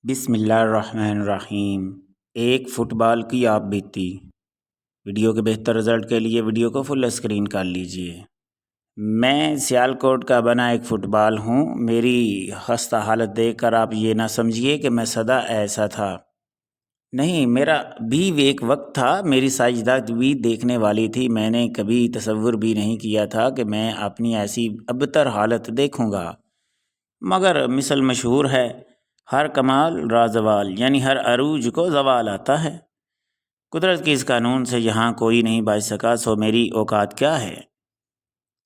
بسم اللہ الرحمن الرحیم۔ ایک فٹ بال کی آپ بیتی۔ ویڈیو کے بہتر رزلٹ کے لیے ویڈیو کو فل اسکرین کر لیجئے۔ میں سیالکوٹ کا بنا ایک فٹ بال ہوں۔ میری خستہ حالت دیکھ کر آپ یہ نہ سمجھیے کہ میں سدا ایسا تھا، نہیں، میرا بھی ایک وقت تھا، میری سائنسداں بھی دیکھنے والی تھی۔ میں نے کبھی تصور بھی نہیں کیا تھا کہ میں اپنی ایسی ابتر حالت دیکھوں گا، مگر مثل مشہور ہے، ہر کمال را زوال، یعنی ہر عروج کو زوال آتا ہے۔ قدرت کے اس قانون سے یہاں کوئی نہیں بچ سکا، سو میری اوقات کیا ہے۔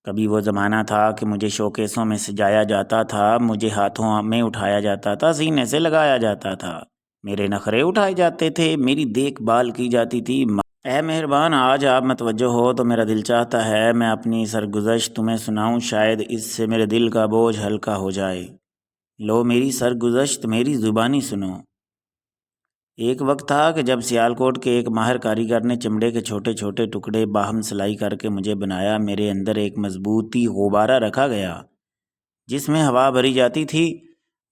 کبھی وہ زمانہ تھا کہ مجھے شوکیسوں میں سجایا جاتا تھا، مجھے ہاتھوں میں اٹھایا جاتا تھا، سینے سے لگایا جاتا تھا، میرے نخرے اٹھائے جاتے تھے، میری دیکھ بھال کی جاتی تھی۔ اے مہربان، آج آپ متوجہ ہو تو میرا دل چاہتا ہے میں اپنی سرگزشت تمہیں سناؤں، شاید اس سے میرے دل کا بوجھ ہلکا ہو جائے۔ لو میری سرگزشت، میری زبانی سنو۔ ایک وقت تھا کہ جب سیالکوٹ کے ایک ماہر کاریگر نے چمڑے کے چھوٹے چھوٹے ٹکڑے باہم سلائی کر کے مجھے بنایا۔ میرے اندر ایک مضبوطی غبارہ رکھا گیا جس میں ہوا بھری جاتی تھی۔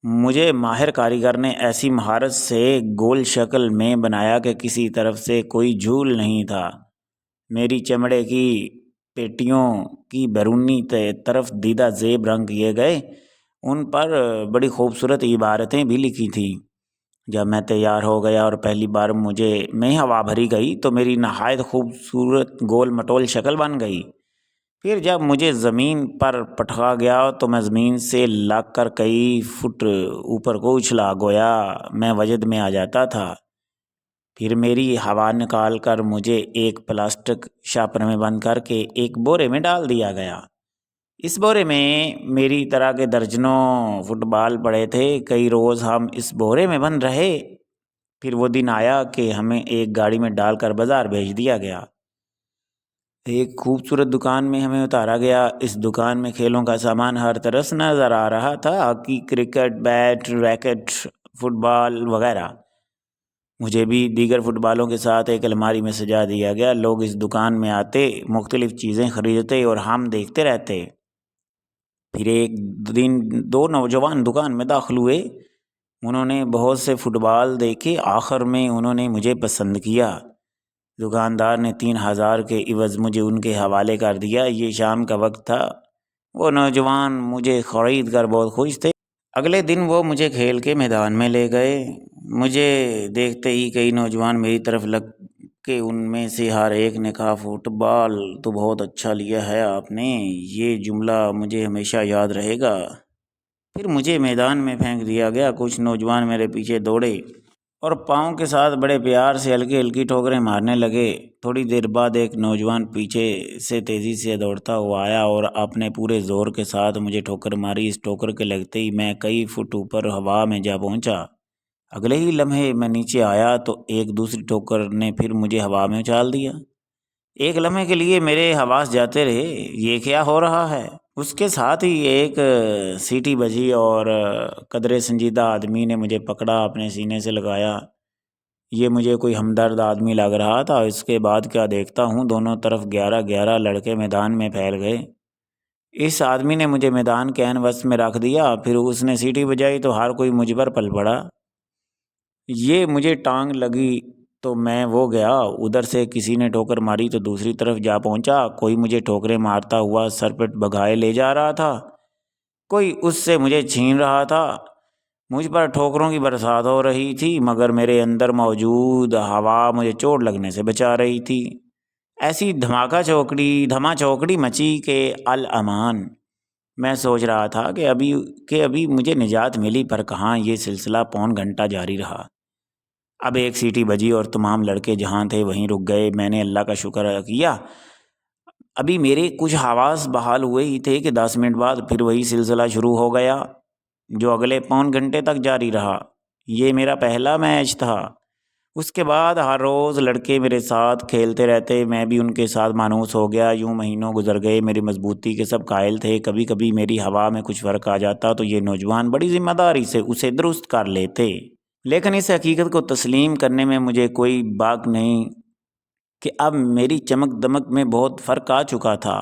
مجھے ماہر کاریگر نے ایسی مہارت سے گول شکل میں بنایا کہ کسی طرف سے کوئی جھول نہیں تھا۔ میری چمڑے کی پیٹیوں کی بیرونی طرف دیدہ زیب رنگ کیے گئے، ان پر بڑی خوبصورت عبارتیں بھی لکھی تھیں۔ جب میں تیار ہو گیا اور پہلی بار میں ہوا بھری گئی تو میری نہایت خوبصورت گول مٹول شکل بن گئی۔ پھر جب مجھے زمین پر پٹکا گیا تو میں زمین سے لگ کر کئی فٹ اوپر کو اچھلا، گویا میں وجد میں آ جاتا تھا۔ پھر میری ہوا نکال کر مجھے ایک پلاسٹک شاپر میں بند کر کے ایک بورے میں ڈال دیا گیا۔ اس بورے میں میری طرح کے درجنوں فٹ بال پڑے تھے۔ کئی روز ہم اس بورے میں بند رہے۔ پھر وہ دن آیا کہ ہمیں ایک گاڑی میں ڈال کر بازار بھیج دیا گیا۔ ایک خوبصورت دکان میں ہمیں اتارا گیا۔ اس دکان میں کھیلوں کا سامان ہر طرف نظر آ رہا تھا، hockey, cricket, bat, racket, football وغیرہ۔ مجھے بھی دیگر فٹ بالوں کے ساتھ ایک الماری میں سجا دیا گیا۔ لوگ اس دکان میں آتے، مختلف چیزیں خریدتے اور ہم دیکھتے رہتے۔ پھر ایک دن دو نوجوان دکان میں داخل ہوئے۔ انہوں نے بہت سے فٹ بال دیکھے، آخر میں انہوں نے مجھے پسند کیا۔ دکاندار نے 3000 کے عوض مجھے ان کے حوالے کر دیا۔ یہ شام کا وقت تھا۔ وہ نوجوان مجھے خرید کر بہت خوش تھے۔ اگلے دن وہ مجھے کھیل کے میدان میں لے گئے۔ مجھے دیکھتے ہی کئی نوجوان میری طرف لگ کے ان میں سے ہر ایک نے کہا، فٹ بال تو بہت اچھا لیا ہے آپ نے، یہ جملہ مجھے ہمیشہ یاد رہے گا۔ پھر مجھے میدان میں پھینک دیا گیا۔ کچھ نوجوان میرے پیچھے دوڑے اور پاؤں کے ساتھ بڑے پیار سے ہلکی ہلکی ٹھوکریں مارنے لگے۔ تھوڑی دیر بعد ایک نوجوان پیچھے سے تیزی سے دوڑتا ہوا آیا اور اپنے پورے زور کے ساتھ مجھے ٹھوکر ماری۔ اس ٹھوکر کے لگتے ہی میں کئی فٹ اوپر ہوا میں جا پہنچا۔ اگلے ہی لمحے میں نیچے آیا تو ایک دوسری ٹھوکر نے پھر مجھے ہوا میں اچھال دیا۔ ایک لمحے کے لیے میرے حواس جاتے رہے، یہ کیا ہو رہا ہے؟ اس کے ساتھ ہی ایک سیٹی بجی اور قدرے سنجیدہ آدمی نے مجھے پکڑا، اپنے سینے سے لگایا۔ یہ مجھے کوئی ہمدرد آدمی لگ رہا تھا۔ اس کے بعد کیا دیکھتا ہوں، دونوں طرف 11 لڑکے میدان میں پھیل گئے۔ اس آدمی نے مجھے میدان کے عین وسط میں رکھ دیا۔ پھر اس نے سیٹی بجائی تو ہر کوئی مجھ پر پل پڑا۔ یہ مجھے ٹانگ لگی تو میں وہ گیا، ادھر سے کسی نے ٹھوکر ماری تو دوسری طرف جا پہنچا۔ کوئی مجھے ٹھوکریں مارتا ہوا سر پہ بھگائے لے جا رہا تھا، کوئی اس سے مجھے چھین رہا تھا۔ مجھ پر ٹھوکروں کی برسات ہو رہی تھی، مگر میرے اندر موجود ہوا مجھے چوٹ لگنے سے بچا رہی تھی۔ ایسی دھما چوکڑی مچی کہ الامان۔ میں سوچ رہا تھا کہ ابھی مجھے نجات ملی، پر کہاں، یہ سلسلہ پون گھنٹہ جاری رہا۔ اب ایک سیٹی بجی اور تمام لڑکے جہاں تھے وہیں رک گئے۔ میں نے اللہ کا شکر کیا، ابھی میرے کچھ حواس بحال ہوئے ہی تھے کہ 10 منٹ بعد پھر وہی سلسلہ شروع ہو گیا جو اگلے پون گھنٹے تک جاری رہا۔ یہ میرا پہلا میچ تھا۔ اس کے بعد ہر روز لڑکے میرے ساتھ کھیلتے رہتے، میں بھی ان کے ساتھ مانوس ہو گیا۔ یوں مہینوں گزر گئے، میری مضبوطی کے سب قائل تھے۔ کبھی کبھی میری ہوا میں کچھ فرق آ جاتا تو یہ نوجوان بڑی ذمہ داری سے اسے درست کر لیتے، لیکن اس حقیقت کو تسلیم کرنے میں مجھے کوئی باک نہیں کہ اب میری چمک دمک میں بہت فرق آ چکا تھا۔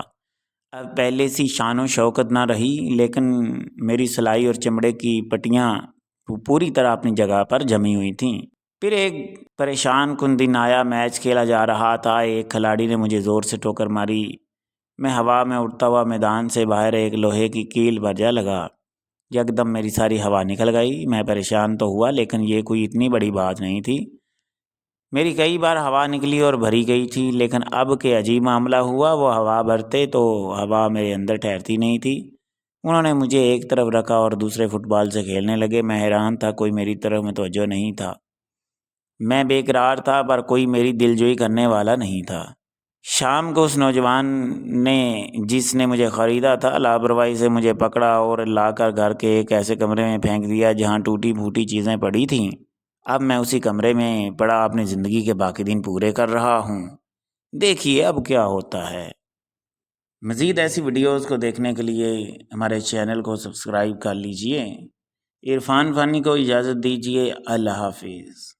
اب پہلے سی شان و شوکت نہ رہی، لیکن میری سلائی اور چمڑے کی پوری طرح اپنی جگہ پر جمی ہوئی تھیں۔ پھر ایک پریشان کن دن آیا، میچ کھیلا جا رہا تھا، ایک کھلاڑی نے مجھے زور سے ٹوکر ماری، میں ہوا میں اڑتا ہوا میدان سے باہر ایک لوہے کی کیل پر جا لگا، یکدم میری ساری ہوا نکل گئی۔ میں پریشان تو ہوا لیکن یہ کوئی اتنی بڑی بات نہیں تھی، میری کئی بار ہوا نکلی اور بھری گئی تھی، لیکن اب کہ عجیب معاملہ ہوا، وہ ہوا بھرتے تو ہوا میرے اندر ٹھہرتی نہیں تھی۔ انہوں نے مجھے ایک طرف رکھا اور دوسرے فٹ بال سے کھیلنے لگے، میں حیران تھا، کوئی میری طرف متوجہ نہیں تھا، میں بے قرار تھا پر کوئی میری دلجوئی کرنے والا نہیں تھا۔ شام کو اس نوجوان نے جس نے مجھے خریدا تھا لاپرواہی سے مجھے پکڑا اور لا کر گھر کے ایک ایسے کمرے میں پھینک دیا جہاں ٹوٹی پھوٹی چیزیں پڑی تھیں۔ اب میں اسی کمرے میں پڑا اپنی زندگی کے باقی دن پورے کر رہا ہوں، دیکھیے اب کیا ہوتا ہے۔ مزید ایسی ویڈیوز کو دیکھنے کے لیے ہمارے چینل کو سبسکرائب کر لیجئے۔ عرفان فانی کو اجازت دیجیے، اللہ حافظ۔